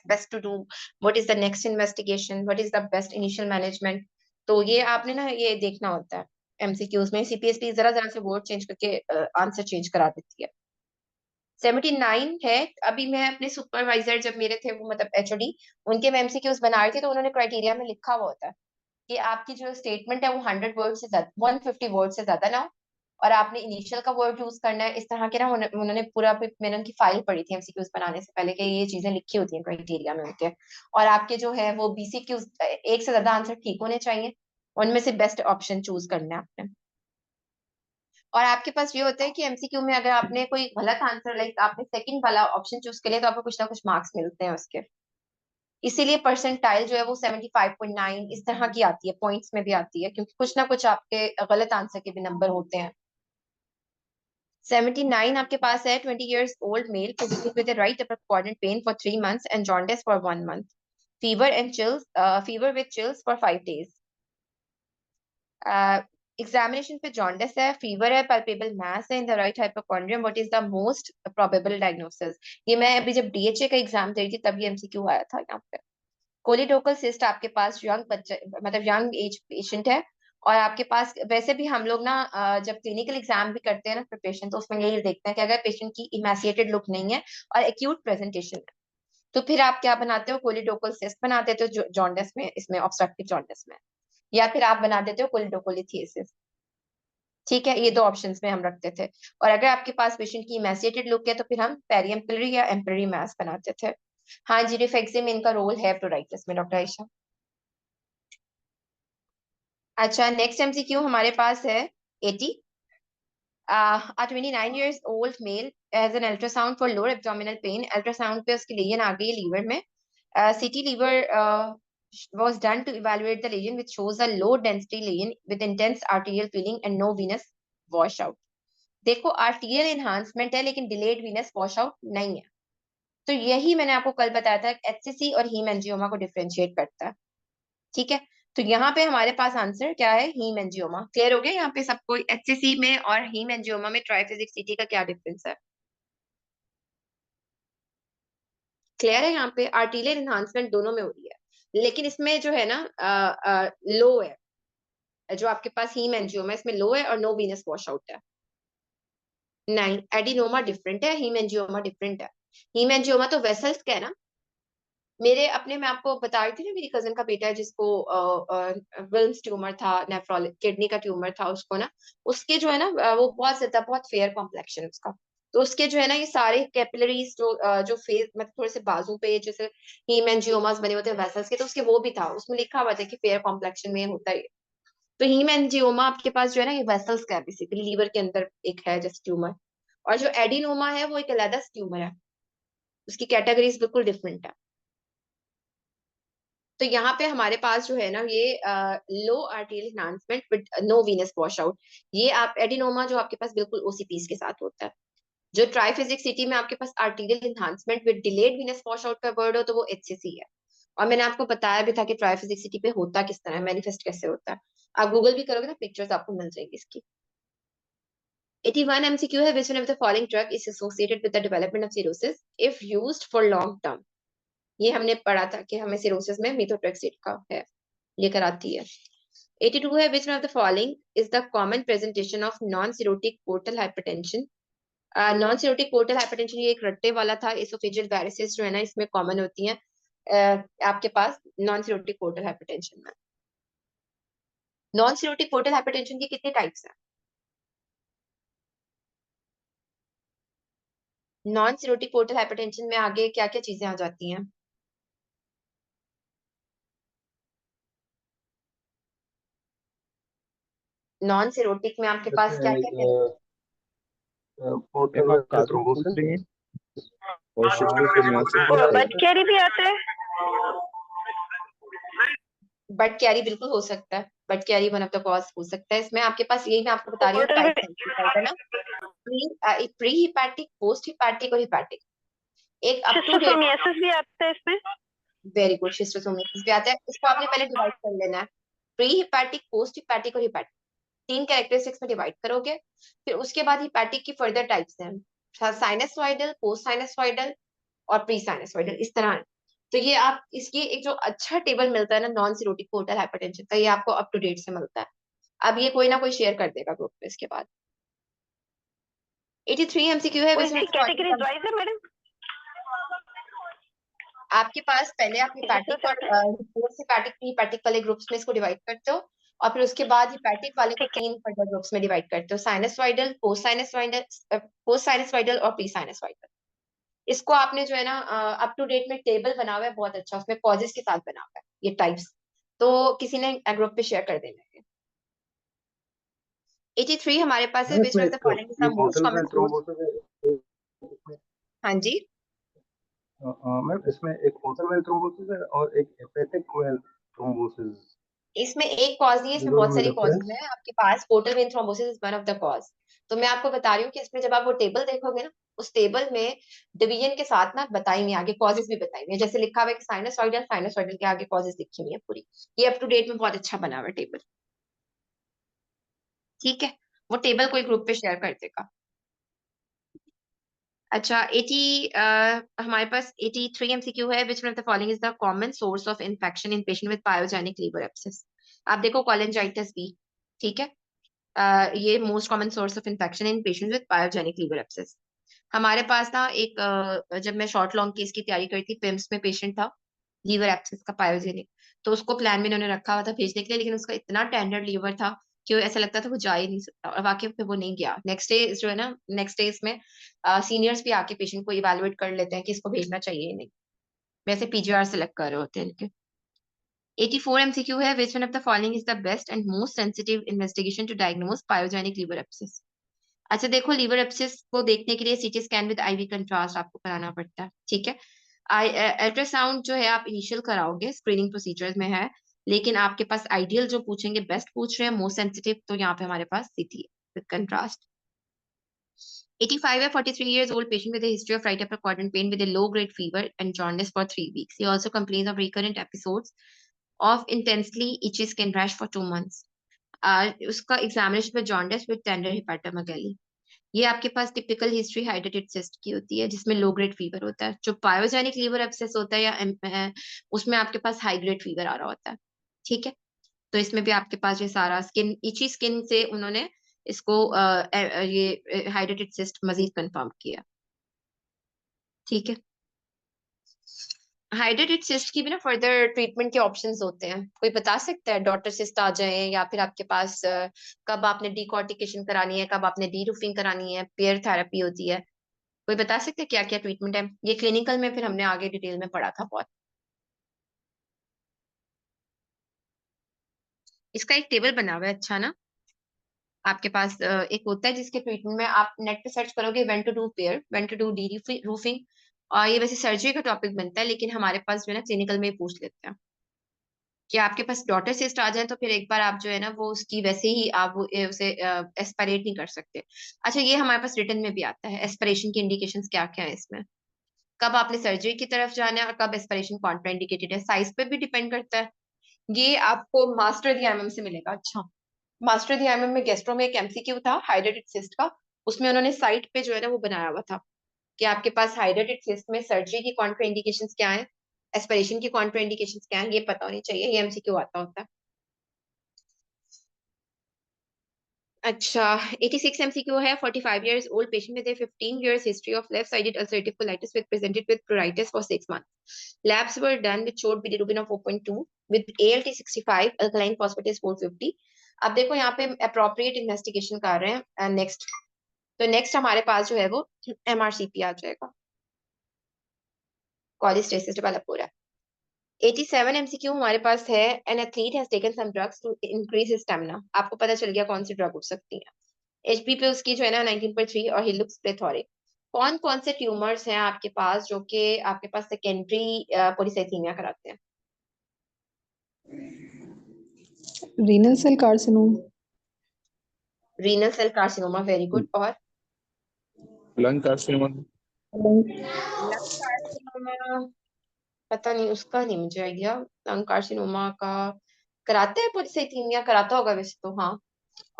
best to do, what is the next investigation, what is the best initial management. तो ये आपने ना ये देखना होता है एमसीक्यूज में। सीपीएसपी जरा जरा से वर्ड चेंज करके आंसर चेंज करा देती है। 79 है, अभी मैं अपने सुपरवाइजर जब मेरे थे वो मतलब एचओडी, उनके मैं एमसीक्यूज बना रही थी, तो उन्होंने क्राइटेरिया में लिखा हुआ होता है कि आपकी जो स्टेटमेंट है वो 100 वर्ड से ज्यादा, 150 वर्ड से ज्यादा ना हो, और आपने इनिशियल का वर्ड यूज करना है, इस तरह के ना उन्होंने पूरा मैंने उनकी फाइल पढ़ी थी एमसीक्यूज बनाने से पहले कि ये चीजें लिखी होती हैं क्राइटेरिया में उनके। और आपके जो है वो बीसीक्यूज एक से ज्यादा आंसर ठीक होने चाहिए, उनमें से बेस्ट ऑप्शन चूज करना है आपने। और आपके पास ये होता है कि एमसीक्यू में अगर आपने कोई गलत आंसर लाइक आपने सेकंड वाला ऑप्शन चूज कर लिया, तो आपको कुछ ना कुछ मार्क्स मिलते हैं उसके। इसीलिए परसेंटाइल जो है वो 75.9 इस तरह की आती है, पॉइंट्स में भी आती है, क्योंकि कुछ ना कुछ आपके गलत आंसर के भी नंबर होते हैं। 79 आपके पास है 20 years old male presented with a right upper quadrant pain for 3 months and jaundice for 1 month. Fever and chills, fever with chills for 5 days. Examination पे jaundice है, fever है, palpable mass है in the right hypochondrium. What is the most probable diagnosis? ये मैं अभी जब DHA का exam दे रही थी तब ये MCQ आया था यहाँ पे। कोलिडोकल सिस्ट आपके पास यंग बच्चे मतलब यंग एज पेशेंट है, और आपके पास वैसे भी हम लोग ना जब क्लिनिकल एग्जाम भी करते हैं ना प्रिपरेशन, तो उसमें यही देखते हैं कि अगर पेशेंट की इमेसिएटेड लुक नहीं है और एक्यूट प्रेजेंटेशन है, तो फिर आप क्या बनाते हो, कोलिडोकल सिस्ट बना देते हो जॉन्डिस में, इसमें ऑब्स्ट्रक्टिव जॉन्डिस में, या फिर आप बना देते हो कोलिडोकोलिथियासिस। ठीक है, ये दो ऑप्शंस में हम रखते थे। और अगर आपके पास पेशेंट की इमेसिएटेड लुक है तो फिर हम पेरिएम्पिलरी या एम्पिलरी मास बनाते थे। हाँ जी, रिफ्लेक्सिव में इनका रोल है प्रोराइटिस में, डॉक्टर आयशा। अच्छा, नेक्स्ट एमसीक्यू हमारे पास है 80। A 29 years old male has an ultrasound for lower abdominal pain. Ultrasound पे उसकी लेजन आ गई है लीवर में। CT liver was done to evaluate the lesion, which shows a low density lesion with intense arterial filling and no venous washout. देखो, arterial enhancement है लेकिन delayed venous washout नहीं है। तो यही मैंने आपको कल बताया था, एचसीसी और हीमएंजियोमा को डिफरेंशिएट करता है। ठीक है, तो यहाँ पे हमारे पास आंसर क्या है, हीमएंजियोमा। क्लियर हो गया यहाँ पे सबको, एचसीसी में और हीमएंजियोमा में ट्राइफेजिक सीटी का क्या डिफरेंस है? क्लियर है? यहाँ पे आर्टीरियल एनहांसमेंट दोनों में हो रही है, लेकिन इसमें जो है ना लो है, जो आपके पास हीमएंजियोमा इसमें लो है और नो वीनस वॉशआउट है। नहीं, एडिनोमा डिफरेंट है, हीमएंजियोमा डिफरेंट है। हीमएंजियोमा तो वेसल्स का है ना। मेरे अपने मैं आपको बता रही थी ना, मेरी कजन का बेटा है जिसको विल्म्स ट्यूमर था, नेफ्रोलिक किडनी का ट्यूमर था उसको ना, उसके जो है ना वो बहुत ज्यादा बहुत फेयर कॉम्प्लेक्शन उसका, तो उसके जो है ना ये सारे कैपिलरीज जो फेस मतलब थोड़े से बाजू पे जैसे हीमएंजियोमास बने होते हैं वेसल्स के, तो उसके वो भी था, उसमें लिखा हुआ था कि फेयर कॉम्प्लेक्शन में होता है। तो हीमएंजियोमा आपके पास जो है ना ये वेसल्स का है, बेसिकली लीवर के अंदर एक है जैसे ट्यूमर, और जो एडिनोमा है वो एक अलग ट्यूमर है, उसकी कैटेगरीज बिल्कुल डिफरेंट है। तो यहाँ पे हमारे पास जो है ना ये low arterial enhancement with no venous washout, ये आप एडिनोमा जो आपके पास बिल्कुल ओसीपीस के साथ होता है। जो ट्राइफिजिक सिटी में आपके पास arterial enhancement with delayed venous washout का वर्ड हो तो वो एचसीसी है। और मैंने आपको बताया भी था कि ट्राइफिजिक सिटी पे होता किस तरह, मैनिफेस्ट कैसे होता है। आप गूगल भी करोगे ना, पिक्चर्स आपको मिल जाएगी इसकी। 81 MCQ है, which one of the following drug is associated with the development of cirrhosis if used for long term? ये हमने पढ़ा था कि हमें सिरोसिस में मीथोट्रेक्सेट का है, ये कराती है। 82 है, which one of the following is the common presentation of non-cirrhotic portal hypertension? Non-cirrhotic portal hypertension ये एक रट्टे वाला था, esophageal varices जो है ना इसमें कॉमन होती हैं आपके पास non-cirrhotic portal hypertension में। Non-cirrhotic portal hypertension की कितने टाइप्स हैं? Non-cirrhotic portal hypertension में आगे क्या क्या चीजें आ जाती हैं? Non-cirrhotic में आपके पास क्या क्या portal Hematocardal thrombosis, vein और शिस्टोसोमियासिस बट कैरी भी आता है। बट कैरी बिल्कुल हो सकता है, but carry one of the cause हो सकता है इसमें। आपके पास यही मैं आपको बता रही हूँ, पोर्टल टाइप है ना, प्री हिपैटिक, पोस्ट हिपैटिक और हिपैटिक। एक अप टू डेट, शिस्टोसोमियासिस भी आता है इसमें। वेरी गुड, शिस्टोसोमियासिस भी आता है। इसको आपने पहले डिवाइड कर लेना है, प्री हिपैटिक, पोस्ट हिपैटिक और हिपैटिक, 3 कैरेक्टरिस्टिक्स में डिवाइड करोगे। फिर उसके बाद हिपैटिक की फर्दर टाइप्स हैं, साइनसोइडल, पोस्ट साइनसोइडल और प्री साइनसोइडल, इस तरह है। तो ये आप इसकी एक जो अच्छा टेबल मिलता है ना नॉन सिरोटिक पोर्टल हाइपरटेंशन का, ये आपको अप टू डेट से मिलता है। अब ये कोई ना कोई शेयर कर देगा ग्रुप पे इसके बाद। 83 एमसीक्यू है, वो which इसकी one of the category following wise है मैडम। आपके पास पहले आप हिपैटिक और पोस्ट हिपैटिक, प्री हिपैटिक वाले ग्रुप्स में इसको डिवाइड करते हो, और फिर उसके बाद हिपैटिक वाले को ठीक है। 3 फर्दर ग्रुप्स में डिवाइड करते हो, साइनसोइडल, पोस्ट साइनसोइडल और प्री साइनसोइडल। इसको आपने जो है ना अप टू डेट में टेबल बना हुआ है बहुत अच्छा, उसमें कॉजेस के साथ बना हुआ है ये टाइप्स, तो किसी ने ग्रुप पे शेयर कर देना है। 83 हमारे पास है, which one of the following is ये the most portal common vein source? thrombosis है, हाँ जी, मैम इसमें एक फोकल वेन थ्रोम्बोसिस है और एक हेपेटिक वेन थ्रोम्बोसिस, इसमें एक कॉज नहीं है, इसमें दोनों बहुत में सारी कॉजेज डिफरेंस? हैं आपके पास। Portal vein thrombosis is one of the cause. तो मैं आपको बता रही हूँ कि इसमें जब आप वो टेबल देखोगे ना, उस टेबल में डिवीजन के साथ ना बताएंगे, आगे कॉजेज भी बताएंगे। जैसे लिखा हुआ है कि साइनसॉइडल, साइनसॉइडल के आगे कॉजेज लिखी हुई है पूरी। ये अप टू डेट में बहुत अच्छा बना हुआ है टेबल। ठीक है, वो टेबल कोई ग्रुप पे शेयर कर देगा। अच्छा, 80 हमारे पास 83 एमसीक्यू है। Which one of the following is the common source of infection in patient with pyogenic liver abscess. आप देखो कोलेंजाइटिस बी। ठीक है, ये most common source of infection in patient with pyogenic liver abscess. हमारे पास ना एक जब मैं शॉर्ट लॉन्ग केस की तैयारी करी थी, पिम्स में पेशेंट था लीवर एब्सेस का पायोजेनिक। तो उसको प्लान में इन्होंने रखा हुआ था भेजने के लिए, लेकिन उसका इतना टेंडर लीवर था कि वो ऐसा लगता था वो जा ही नहीं सकता, और वाकई में वो नहीं गया। नेक्स्ट डे जो है ना, नेक्स्ट डे इसमें सीनियर्स भी आके पेशेंट को इवेलुएट कर लेते हैं कि इसको भेजना चाहिए या नहीं। वैसे पीजीआर सेलेक्ट कर रहे होते हैं इनके। 84 एमसीक्यू है। Which one of the following is the best and most sensitive investigation to diagnose pyogenic liver abscess. अच्छा देखो, लीवर एब्सेस को देखने के लिए CT scan with ivy contrast आपको कराना पड़ता है। ठीक है, अल्ट्रासाउंड जो है आप इनिशियल कराओगे, स्क्रीनिंग प्रोसीजर्स में है, लेकिन आपके पास आइडियल जो पूछेंगे, बेस्ट पूछ रहे हैं, मोस्ट सेंसिटिव, तो यहाँ पे हमारे पास सीटी है विद कंट्रास्ट। 85 है। 43 years old patient with a history of right upper quadrant pain with a low grade fever and jaundice for 3 weeks. He also complains of recurrent episodes of intensely itchy skin rash for 2 months. उसका examination में jaundice with tender हिपेटोमेगाली। ये आपके पास typical history hydrated cyst की होती है, जिसमें low grade fever होता है। जो पायोजेनिक लीवर एब्सेस होता है या उसमें आपके पास हाई ग्रेड फीवर आ रहा होता है। ठीक है, तो इसमें भी आपके पास ये सारा स्किन, इची स्किन से उन्होंने इसको ये हाइड्रेटेड सिस्ट मजीद कंफर्म किया। ठीक है, हाइड्रेटेड सिस्ट की भी ना फर्दर ट्रीटमेंट के ऑप्शंस होते हैं। कोई बता सकता है डॉटर सिस्ट आ जाए, या फिर आपके पास कब आपने डीकॉर्टिकेशन करानी है, कब आपने डी रूफिंग करानी है, पेयर थेरेपी होती है। कोई बता सकते हैं क्या क्या ट्रीटमेंट है? ये क्लिनिकल में फिर हमने आगे डिटेल में पढ़ा था बहुत। इसका एक टेबल बना हुआ है, अच्छा ना। आपके पास एक होता है जिसके ट्रीटमेंट में आप नेट पे सर्च करोगे when to do pair, when to do deroofing. और ये वैसे सर्जरी का टॉपिक बनता है, लेकिन हमारे पास जो है ना क्लिनिकल में ही पूछ लेते हैं कि आपके पास डॉटर सिस्ट आ जाए, तो फिर एक बार आप जो है ना वो उसकी वैसे ही आप उसे एस्पिरेट नहीं कर सकते। अच्छा, ये हमारे पास रिटर्न में भी आता है, एस्पिरेशन की इंडिकेशंस क्या क्या है इसमें, कब आपने सर्जरी की तरफ जाना है और कब एस्पिरेशन कॉन्ट्राइंडिकेटेड है। साइज पे भी डिपेंड करता है। ये आपको मास्टर डीएमएम से मिलेगा। अच्छा, मास्टर डीएमएम में गेस्ट्रो में एक एमसीक्यू था हाइड्रेटेड सिस्ट का। उसमें उन्होंने साइट पे जो है ना वो बनाया हुआ था कि आपके पास हाइड्रेटेड सिस्ट में सर्जरी की कॉन्ट्राइंडिकेशंस क्या है, एस्पिरेशन की कॉन्ट्राइंडिकेशंस क्या है, ये पता होनी चाहिए। ये एमसीक्यू आता होता है। अच्छा, 86 एमसीक्यू है। 45 years old patient with a 15 years history of left-sided ulcerative colitis with presented with pruritus for 6 months. Labs were done which showed bilirubin of 4.2 with ALT 65, alkaline phosphatase 450. अब देखो यहाँ पे appropriate investigation कर रहे हैं। Next, तो next हमारे पास जो है वो MRCP आ जाएगा, कोलेस्टेसिस डेवलप हो रहा है। 87 एमसीक्यू हमारे पास है। An athlete has taken some drugs to increase his stamina. आपको पता चल गया कौन सी ड्रग हो सकती है। एचपी पे उसकी जो है ना 19.3 और ही लुक्स प्लेथोरिक। कौन कौन से ट्यूमर्स हैं आपके पास जो कि आपके पास सेकेंडरी पॉलीसाइथेमिया कराते हैं? Renal cell carcinoma. Renal cell carcinoma, very good. और लंग कार्सिनोमा। लंग कार्सिनोमा, पता नहीं, उसका नहीं मुझे आइडिया। लंग कार्सिनोमा का कराते हैं, पॉलीसाइथेमिया कराता होगा वैसे तो, हाँ।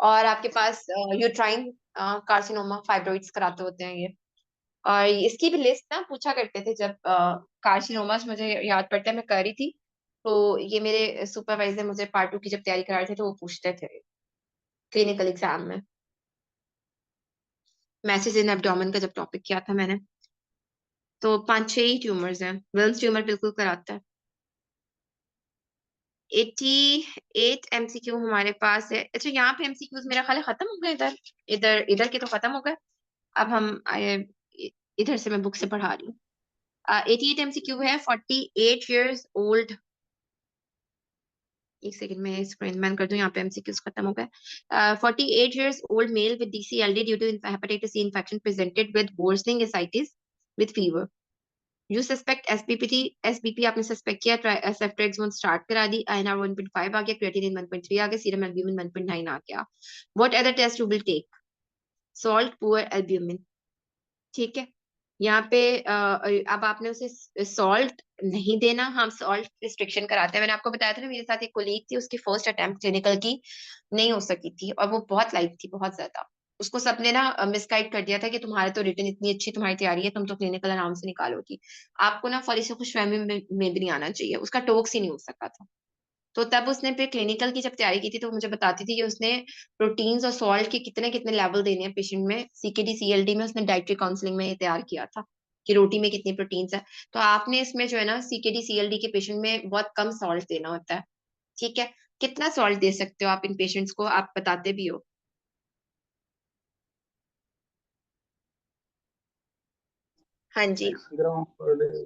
और आपके पास यूट्राइन कार्सिनोमा, फाइब्रॉइड्स कराते होते हैं ये। और इसकी भी लिस्ट ना पूछा करते थे जब कार्सिनोमास मुझे याद पड़ता है मैं कर रही थी, तो ये मेरे सुपरवाइजर मुझे पार्ट 2 की जब तैयारी करा रहे थे तो वो पूछते थे क्लिनिकल एग्जाम में। मैसेज इन एब्डोमेन का जब टॉपिक किया था मैंने, तो 5-6 ही ट्यूमर्स हैं। विल्स ट्यूमर बिल्कुल कराता है। 88 एमसीक्यू हमारे पास है। अच्छा, यहाँ पे एमसीक्यूज मेरा ख्याल है खत्म हो गए। इधर इधर इधर के तो खत्म हो गए। अब हम इधर से मैं बुक से पढ़ा रही हूँ। 88 एमसीक्यू है। 48 years old, एक सेकंड में स्क्रीन मैन कर दूं, यहाँ पे एमसीक्यूज खत्म हो गए। 48 years old male with DCLD due to hepatitis C infection presented with worsening ascites with fever. You suspect SBP आपने सस्पेक्ट किया, सेफ्ट्रेक्सोन स्टार्ट करा दी, INR 1.5 आ गया, क्रिएटिनिन 1.3 आ गया, सीरम एल्ब्यूमिन 1.9 आ गया। What other test you will take? Salt, poor albumin. ठीक है, यहाँ पे अब आपने उसे सॉल्ट नहीं देना, हम सॉल्ट रिस्ट्रिक्शन कराते हैं। मैंने आपको बताया था ना, मेरे साथ एक कोलीग थी, उसकी फर्स्ट अटेम्प्ट क्लिनिकल की नहीं हो सकी थी और वो बहुत लाइट थी, बहुत ज्यादा। उसको सबने ना मिसगाइड कर दिया था कि तुम्हारे तो रिटर्न इतनी अच्छी तुम्हारी तैयारी है, तुम तो क्लिनिकल आराम से निकालोगी, आपको ना फौरी से खुशफहमी में भी नहीं आना चाहिए। उसका टॉक्स ही नहीं हो सका था। तो तब उसने फिर क्लिनिकल की जब तैयारी की थी तो मुझे बताती थी कि उसने प्रोटीन्स और सॉल्ट के कितने कितने लेवल देने हैं पेशेंट में। सीकेडी सीएलडी में उसने डाइटरी काउंसलिंग में ये तैयार किया था कि रोटी में कितनी प्रोटीन्स है। तो आपने इसमें जो है ना सीकेडी सीएलडी के पेशेंट में बहुत कम सॉल्ट देना होता है। ठीक है, कितना सॉल्ट दे सकते हो आप इन पेशेंट्स को, आप बताते भी हो? हाँ जी, 6 ग्राम पर डे।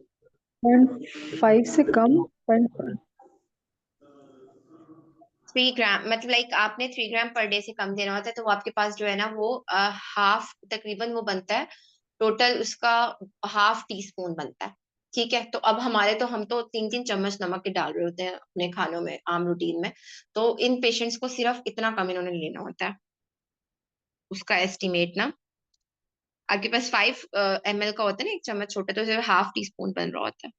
0.5 से कम 0.5। 3 ग्राम मतलब लाइक आपने 3 ग्राम पर डे से कम देना होता है, तो वो आपके पास जो है ना वो हाफ तकरीबन वो बनता है, टोटल उसका हाफ टी स्पून बनता है। ठीक है, तो अब हमारे तो हम तो 3-3 चम्मच नमक के डाल रहे होते हैं अपने खानों में आम रूटीन में, तो इन पेशेंट्स को सिर्फ इतना कम इन्होंने लेना होता है। उसका एस्टिमेट ना आपके पास 5 ml का होता है ना, 1 चम्मच छोटा, तो सिर्फ हाफ टी स्पून बन रहा होता है।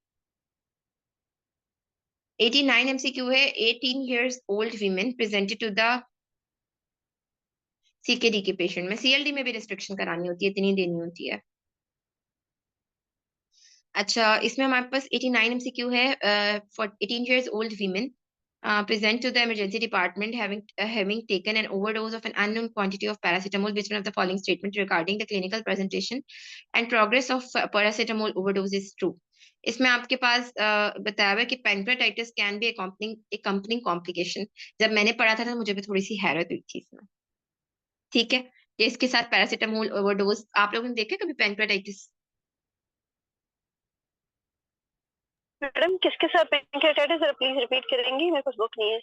89 MCQ है। 18 years old women presented to the CKD के पेशेंट में, सीएलडी में भी रिस्ट्रिक्शन करानी होती है, इतनी देनी होती है। अच्छा, इसमें हमारे पास 89 MCQ है। For 18 years old women present to the emergency department having taken an overdose of an unknown quantity of paracetamol. Which one of the following statement regarding the clinical presentation and progress of paracetamol overdose is true? इसमें आपके पास बताया हुआ है कि pancreatitis can be accompanying complication। जब मैंने पढ़ा था तो मुझे भी थोड़ी सी हैरत हुई थी इसमें। ठीक है, कि इसके साथ पैरासीटामोल ओवरडोज, आप लोगों ने देखे कभी पैंक्रेटाइटिस? मैडम किसके साथ पैंक्रियाटाइटिस, प्लीज रिपीट करेंगी, मेरे पास बुक नहीं है।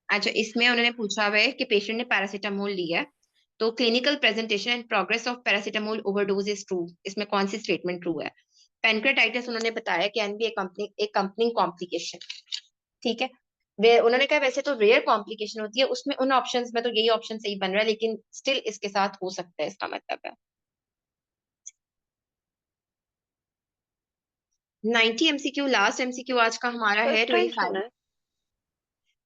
अच्छा, इसमें उन्होंने पूछा हुआ है कि पेशेंट ने पैरासीटामोल लिया है, तो clinical presentation and progress of paracetamol overdose is true, इसमें कौन सी स्टेटमेंट ट्रू है? पैंक्रेटाइटिस उन्होंने बताया कैन बी accompanying कॉम्प्लिकेशन। ठीक है, वे उन्होंने कहा वैसे तो रेयर कॉम्प्लिकेशन होती है, उसमें उन ऑप्शंस में तो यही ऑप्शन सही बन रहा है, लेकिन स्टिल इसके साथ हो सकता है, इसका मतलब है। 90 MCQ लास्ट MCQ आज का हमारा है। फर्स्ट टाइम 25 सुना है।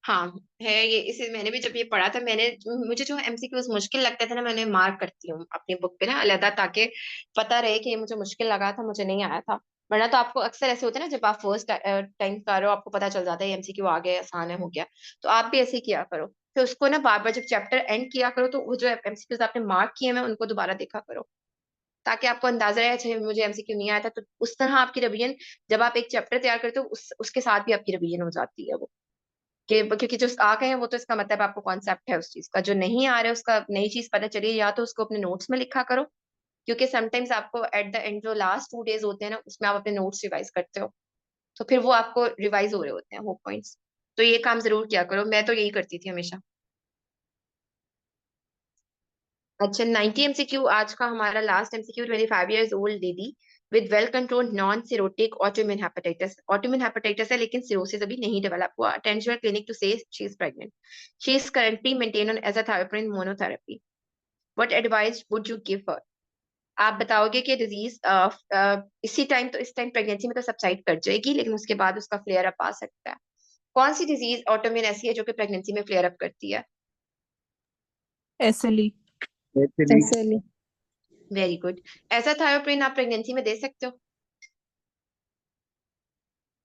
हाँ है ये, इसे मैंने भी जब ये पढ़ा था, मैंने मुझे जो एमसीक्यूज मुश्किल लगते थे ना, मैंने मार्क करती हूँ अपनी बुक पे ना अलहदा, ताकि पता रहे कि ये मुझे मुश्किल लगा था, मुझे नहीं आया था। वरना तो आपको अक्सर ऐसे होता है ना, जब आप फर्स्ट टाइम कर रहे हो आपको पता चल जाता है एमसीक्यू आ गया, आसान है, हो गया। तो आप भी ऐसे ही किया करो, फिर उसको ना बार बार जब चैप्टर एंड किया करो, तो वो जो एमसीक्यूज आपने मार्क किए हैं उनको दोबारा देखा करो, ताकि आपको अंदाजा रहे अच्छा मुझे एमसीक्यू नहीं आया था। तो उस तरह आपकी रिवीजन, जब आप एक चैप्टर तैयार करते हो उसके साथ भी आपकी रिवीजन हो जाती है वो, कि क्योंकि जो आ गए हैं वो तो इसका मतलब आपको कॉन्सेप्ट है उस चीज का, जो नहीं आ रहा है उसका नई चीज पता चली, या तो उसको अपने नोट्स में लिखा करो, क्योंकि समटाइम्स आपको एट द एंड जो लास्ट 2 days होते हैं ना, उसमें आप अपने नोट्स रिवाइज करते हो, तो फिर वो आपको रिवाइज हो रहे होते हैं वो पॉइंट्स। तो ये काम जरूर किया करो, मैं तो यही करती थी हमेशा। अच्छा, 90 MCQ आज का हमारा लास्ट MCQ। 25 years old दीदी with well controlled non cirrhotic autoimmune hepatitis, autoimmune hepatitis है लेकिन cirrhosis अभी नहीं डेवलप हुआ, attends your clinic to say she is pregnant, she is currently maintained on azathioprine monotherapy, what advice would you give her? आप बताओगे कि disease इसी time, तो इस टाइम प्रेगनेंसी में तो सबसाइड कर जाएगी, लेकिन उसके बाद उसका फ्लेयर अप आ सकता है। कौन सी डिजीज ऑटोइम्यून ऐसी है जो कि प्रेगनेंसी में फ्लेयर अप करती है? SLE। SLE। Very good. Azathioprine आप प्रेगनेंसी में दे सकते हो?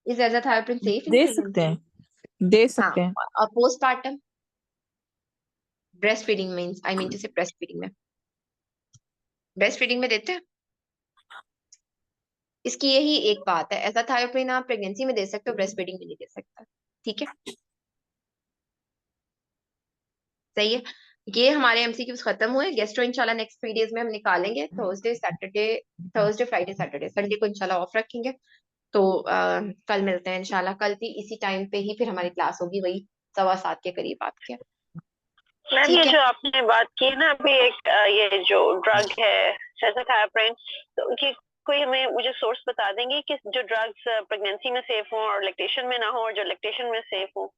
इज एजाथायोप्रिन सेफ इन दे सकते प्रेगनेंसी? हैं, दे हाँ, सकते हैं। और postpartum breastfeeding means, I mean to say breastfeeding में, ब्रेस्ट फीडिंग में देते हैं? इसकी यही एक बात है, एजाथायोप्रिन आप प्रेगनेंसी में दे सकते हो, ब्रेस्ट फीडिंग में नहीं दे सकते। ठीक है, सही है। ये हमारे एमसीक्यूज खत्म हुए। गेस्ट्रो इंशाल्लाह नेक्स्ट 3 days में हम निकालेंगे, Thursday Saturday, Thursday Friday Saturday, Sunday को इंशाल्लाह ऑफ रखेंगे। तो कल मिलते हैं इंशाल्लाह, कल भी इसी टाइम पे ही फिर हमारी क्लास होगी, वही 7:15 के करीब आपके। मैम ये ठीक है, जो आपने बात की है ना अभी, एक ये जो ड्रग है एजाथायोप्रिन, तो ये कोई हमें मुझे सोर्स बता देंगे कि जो ड्रग्स प्रेगनेंसी में सेफ हों और लैक्टेशन में ना हो, और जो लैक्टेशन में सेफ हो,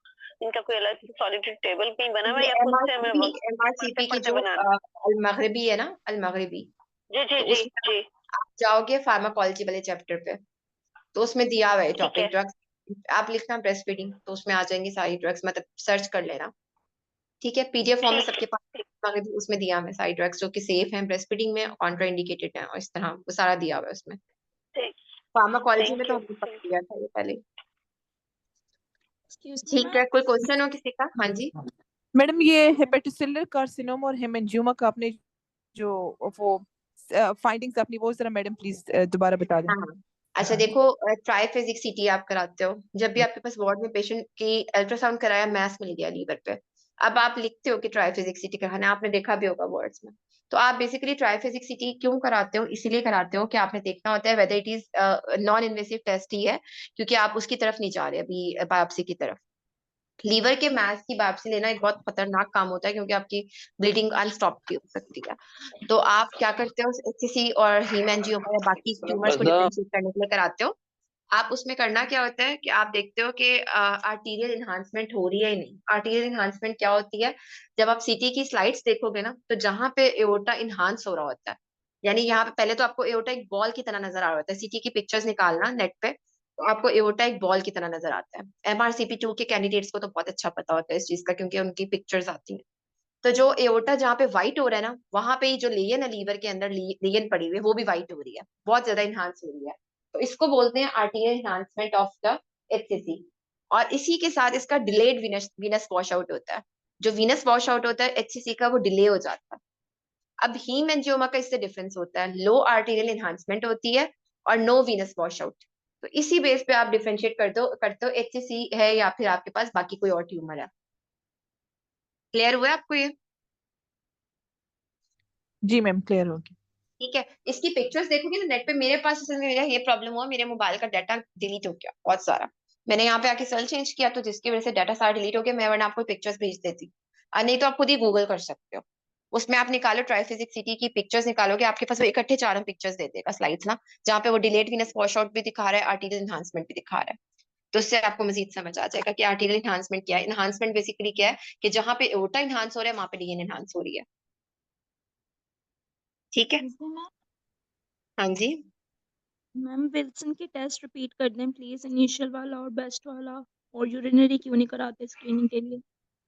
इनका कोई अलग सॉलिड टेबल कहीं बना हुआ है ये या खुद से हमें एमआरसीपी की पढ़ते जो बनाना? अल मगरिबी है ना, अल मगरिबी, जी जी तो जी उसमें जी, आप जाओगे फार्माकोलॉजी वाले चैप्टर पे, तो उसमें दिया हुआ है ठीक टॉपिक है ड्रग्स। आप लिखना ब्रेस्ट फीडिंग, तो उसमें आ जाएंगी सारी ड्रग्स, मतलब सर्च कर लेना। ठीक है, पीडीएफ फॉर्म में ठीक सबके पास ठीक मगरिबी उसमें दिया हुआ है सारी ड्रग्स जो कि सेफ हैं ब्रेस्ट फीडिंग में, कॉन्ट्रा इंडिकेटेड है, और इस तरह वो सारा दिया हुआ है उसमें। ठीक, फार्माकोलॉजी में थैंक तो यू हमने पढ़ लिया था ये पहले। एक्सक्यूज मी ठीक मैम। है, कोई क्वेश्चन हो किसी का? हाँ जी। मैडम ये हेपेटोसेलुलर कार्सिनोमा और हेमेंजियोमा का आपने जो वो फाइंडिंग्स अपनी वो जरा मैडम प्लीज दोबारा बता दें। हाँ हाँ। अच्छा देखो, ट्राइफेजिक सीटी आप कराते हो जब भी आपके पास वार्ड में पेशेंट की अल्ट्रासाउंड कराया, मैस मिल गया लीवर पे, अब आप लिखते हो कि ट्राइफेजिक सीटी कराना है, आपने देखा भी होगा वार्ड्स में। तो आप बेसिकली ट्राइफेजिक सीटी क्यों कराते हो? इसीलिए कराते हो कि आपने देखना होता है whether it is non invasive test ही है, क्योंकि आप उसकी तरफ नहीं जा रहे अभी बायोप्सी की तरफ। लीवर के मैस की बायोप्सी लेना एक बहुत खतरनाक काम होता है, क्योंकि आपकी ब्लीडिंग अनस्टॉप भी हो सकती है। तो आप क्या करते हो, एचसीसी और हीमैंजियोमा या बाकी ट्यूमर्स को डिफरेंशिएट करने के लिए कराते हो। आप उसमें करना क्या होता है कि आप देखते हो कि आर्टीरियल इन्हांसमेंट हो रही है या नहीं। आर्टीरियल इन्हांसमेंट क्या होती है? जब आप सीटी की स्लाइड्स देखोगे ना, तो जहां पे एओर्टा इन्हांस हो रहा होता है, यानी यहाँ पे पहले तो आपको एओर्टा एक बॉल की तरह नजर आ रहा होता है। सीटी की पिक्चर्स निकालना नेट पे, तो आपको एओर्टा एक बॉल की तरह नजर आता है। MRCP2 के कैंडिडेट्स को तो बहुत अच्छा पता होता है इस चीज का, क्योंकि उनकी पिक्चर्स आती हैं। तो जो एओर्टा जहाँ पे व्हाइट हो रहा है ना, वहां पे ही जो लेयन है लीवर के अंदर, लेयन पड़ी हुई है, वो भी व्हाइट हो रही है, बहुत ज्यादा इन्हांस हो रही है। तो इसको बोलते हैं arterial enhancement of the HCC. और इसी के साथ इसका डिलेड वीनस वॉश आउट होता है। जो वीनस वॉश आउट होता है एचसीसी का, वो डिले हो जाता है। अब हीम एंजियोमा का इससे डिफरेंस होता है, लो आर्टीरियल इन्हांसमेंट होती है और नो वीनस वॉश आउट। तो इसी बेस पे आप डिफरेंशिएट करते हो एचसीसी है या फिर आपके पास बाकी कोई और ट्यूमर है। क्लियर हुआ है आपको ये? जी मैम क्लियर हो गया। ठीक है, इसकी पिक्चर्स देखोगे ना नेट पे। मेरे पास असल में मेरा ये प्रॉब्लम हुआ, मेरे मोबाइल का डाटा डिलीट हो गया बहुत सारा। मैंने यहाँ पे आके सेल चेंज किया, तो जिसकी वजह से डाटा सारा डिलीट हो गया। मैं वरना आपको पिक्चर्स भेज देती, और नहीं तो आप खुद ही गूगल कर सकते हो। उसमें आप निकालो ट्राइफिजिक सिटी की पिक्चर्स निकालोगे, आपके पास वो इकट्ठे चारों पिक्चर्स दे देगा स्लाइड्स ना, जहाँ पे वो डिलेट वीनस वॉश आउट भी दिखा रहा है, आर्टीरियल एनहांसमेंट भी दिखा रहा है। तो उससे आपको मजीद समझ आ जाएगा कि आर्टीरियल एनहांसमेंट क्या है। एनहांसमेंट बेसिकली क्या है कि जहाँ पे एओर्टा एनहांस हो रहा है, वहां पे डीएन एनहांस हो रही है। ठीक है। मैम हाँ जी। मैम विल्सन के टेस्ट रिपीट कर दें प्लीज, इनिशियल वाला और बेस्ट वाला, और यूरिनरी क्यों नहीं कराते स्क्रीनिंग के लिए?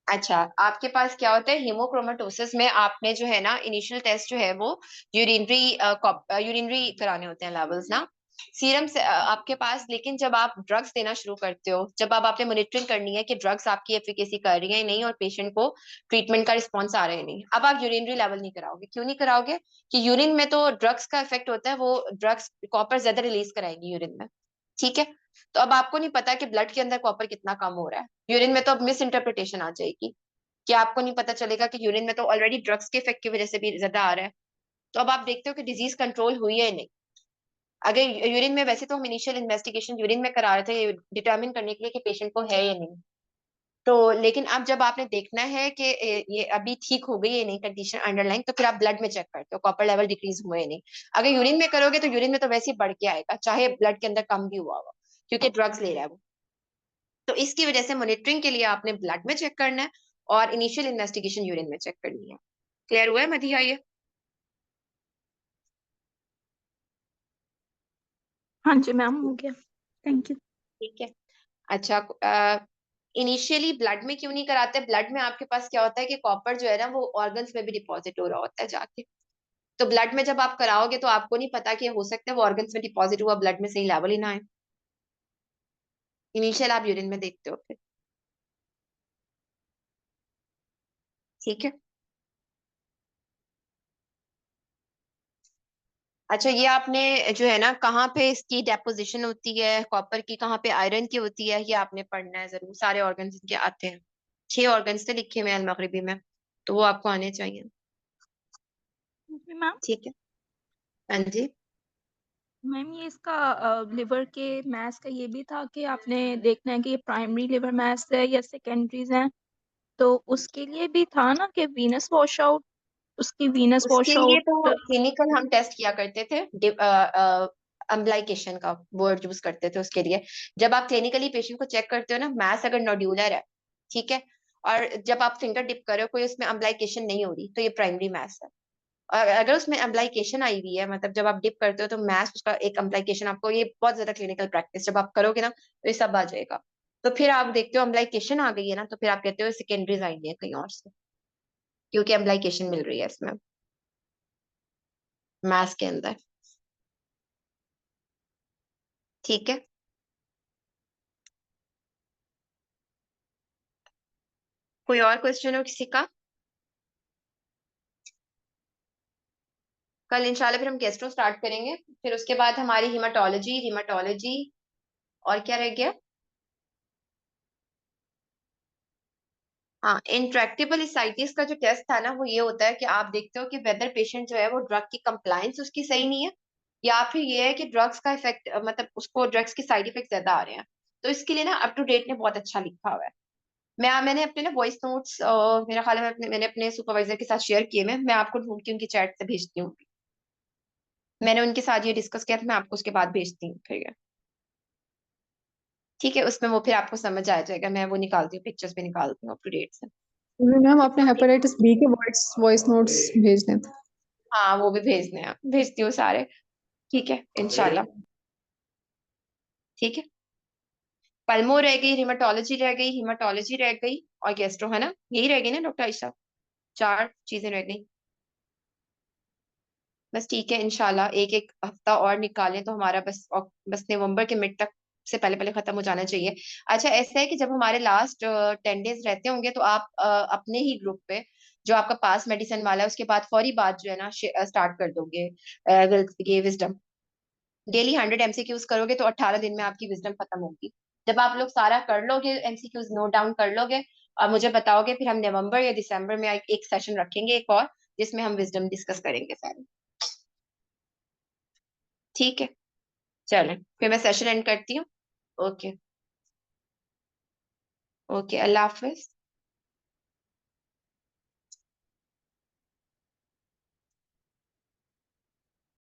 अच्छा, आपके पास क्या होता है, हीमोक्रोमेटोसिस में आपने जो है ना इनिशियल टेस्ट जो है वो यूरिनरी कराने होते हैं लेवल्स ना, सीरम से आपके पास। लेकिन जब आप ड्रग्स देना शुरू करते हो, जब आप आपने मॉनिटरिंग करनी है कि ड्रग्स आपकी एफिकेसी कर रही है नहीं और पेशेंट को ट्रीटमेंट का रिस्पॉन्स आ रहा है नहीं, अब आप यूरिनरी लेवल नहीं कराओगे। क्यों नहीं कराओगे? कि यूरिन में तो ड्रग्स का इफेक्ट होता है, वो ड्रग्स कॉपर ज्यादा रिलीज कराएंगी यूरिन में। ठीक है। तो अब आपको नहीं पता कि ब्लड के अंदर कॉपर कितना कम हो रहा है, यूरिन में तो अब मिस इंटरप्रिटेशन आ जाएगी कि आपको नहीं पता चलेगा कि यूरिन में तो ऑलरेडी ड्रग्स के इफेक्ट की वजह से भी ज्यादा आ रहा है। तो अब आप देखते हो कि डिजीज कंट्रोल हुई है या नहीं। अगर यूरिन में, वैसे तो हम इनिशियल इन्वेस्टिगेशन यूरिन में करा रहे थे डिटरमिन करने के लिए कि पेशेंट को है या नहीं। तो लेकिन अब जब आपने देखना है कि ये अभी ठीक हो गई है नहीं कंडीशन अंडरलाइन, तो फिर आप ब्लड में चेक करते हो कॉपर लेवल डिक्रीज हुए या नहीं। अगर यूरिन में करोगे तो यूरिन में तो वैसे ही बढ़ के आएगा, चाहे ब्लड के अंदर कम भी हुआ हो, क्योंकि ड्रग्स ले रहा है वो। तो इसकी वजह से मॉनिटरिंग के लिए आपने ब्लड में चेक करना है और इनिशियल इन्वेस्टिगेशन यूरिन में चेक करनी है। क्लियर हुआ है मधिया ये? हाँ जी मैम हो गया, थैंक यू। ठीक है। अच्छा, इनिशियली ब्लड में क्यों नहीं कराते? ब्लड में आपके पास क्या होता है कि कॉपर जो है ना वो ऑर्गन्स में भी डिपॉजिट हो रहा होता है जाके। तो ब्लड में जब आप कराओगे तो आपको नहीं पता कि हो सकता है वो ऑर्गन्स में डिपॉजिट हुआ ब्लड में सही लेवल ही ना आए। इनिशियल आप यूरिन में देखते हो फिर। ठीक है। अच्छा, ये आपने जो है ना कहाँ पे इसकी डेपोजिशन होती है कॉपर की, कहाँ पे आयरन की होती है, ये आपने पढ़ना है जरूर। सारे ऑर्गन्स इनके आते हैं, 6 ऑर्गन्स थे लिखे हुए अल मगरिबी में, तो वो आपको आने चाहिए। मैम ठीक है। हाँ जी। मैम ये इसका लिवर के मैस का ये भी था कि आपने देखना है कि ये प्राइमरी लिवर मैस है या सेकेंडरीज हैं, तो उसके लिए भी था ना कि वीनस वॉश आउट, उसकी वीनस उसके वॉश लिए आउट। तो क्लिनिकल हम टेस्ट किया करते थे, अम्बलाइकेशन का वर्ड यूज करते थे उसके लिए। जब आप क्लिनिकली पेशेंट को चेक करते हो ना, मास अगर नोड्यूलर है, ठीक है, और जब आप फिंगर डिप कर रहे हो, कोई उसमें अम्बलाइकेशन नहीं हो रही, तो ये प्राइमरी मास है। और अगर उसमें अम्बलाइकेशन आई हुई है, मतलब जब आप डिप करते हो तो मास उसका एक अम्बलाइकेशन, आपको ये बहुत ज्यादा क्लिनिकल प्रैक्टिस जब आप करोगे ना तो ये सब आ जाएगा। तो फिर आप देखते हो अम्बलाइकेशन आ गई है ना, तो फिर आप कहते हो सेकेंडरीज आई है कहीं और से, क्योंकि अम्बलाइकेशन मिल रही है इसमें मास के अंदर। ठीक है, कोई और क्वेश्चन हो किसी का? कल इंशाल्लाह फिर हम गैस्ट्रो स्टार्ट करेंगे, फिर उसके बाद हमारी हिमाटोलॉजी, हिमाटोलॉजी और क्या रह गया? हाँ, इंट्रैक्टेबल इसाइटिस का जो टेस्ट था ना, वो ये होता है कि आप देखते हो कि वेदर पेशेंट जो है वो ड्रग की कंप्लायंस उसकी सही नहीं है, या फिर ये है कि ड्रग्स का इफेक्ट, मतलब उसको ड्रग्स के साइड इफेक्ट ज्यादा आ रहे हैं। तो इसके लिए ना अप टू डेट ने बहुत अच्छा लिखा हुआ है। मैंने अपने ना वॉइस नोट्स, मेरा ख्याल है मैंने अपने सुपरवाइजर के साथ शेयर किए में, मैं आपको ढूंढ के उनकी चैट से भेजती हूँ। मैंने उनके साथ ये डिस्कस किया था, मैं आपको उसके बाद भेजती हूँ फिर ये। ठीक है, उसमें वो फिर आपको समझ आ जाएगा, मैं वो निकालती हूँ, पिक्चर्स भी निकालती हूँ अप टू डेट से। मैम आपने हेपेटाइटिस बी के वॉइस नोट्स भेजने थे। हाँ, वो भी भेजने हैं, भेजती हूँ सारे। ठीक है इंशाल्लाह। ठीक है, पल्मो रह गई, हिमाटोलॉजी रह गई, हिमाटोलॉजी रह गई, और गैस्ट्रो, है ना, यही रह गई ना डॉक्टर आयशा? 4 चीजें रह गई बस। ठीक है इंशाल्लाह, एक एक हफ्ता और निकालें तो हमारा बस नवंबर के मिड तक से पहले पहले खत्म हो जाना चाहिए। अच्छा, ऐसा है कि जब हमारे लास्ट 10 डेज रहते होंगे तो आप अपने ही ग्रुप पे जो आपका पास मेडिसिन वाला है उसके बाद फौरी बात जो है ना स्टार्ट कर दोगे, ये विजडम। डेली 100 MCQs करोगे तो 18 दिन में आपकी विजडम खत्म होगी। जब आप लोग सारा कर लोगे, MCQs नोट डाउन कर लोगे और मुझे बताओगे, फिर हम नवंबर या दिसंबर में एक सेशन रखेंगे एक और, जिसमें हम विजडम डिस्कस करेंगे सारे। ठीक है, चलें फिर मैं सेशन एंड करती हूँ। ओके, ओके, अल्लाह हाफिज।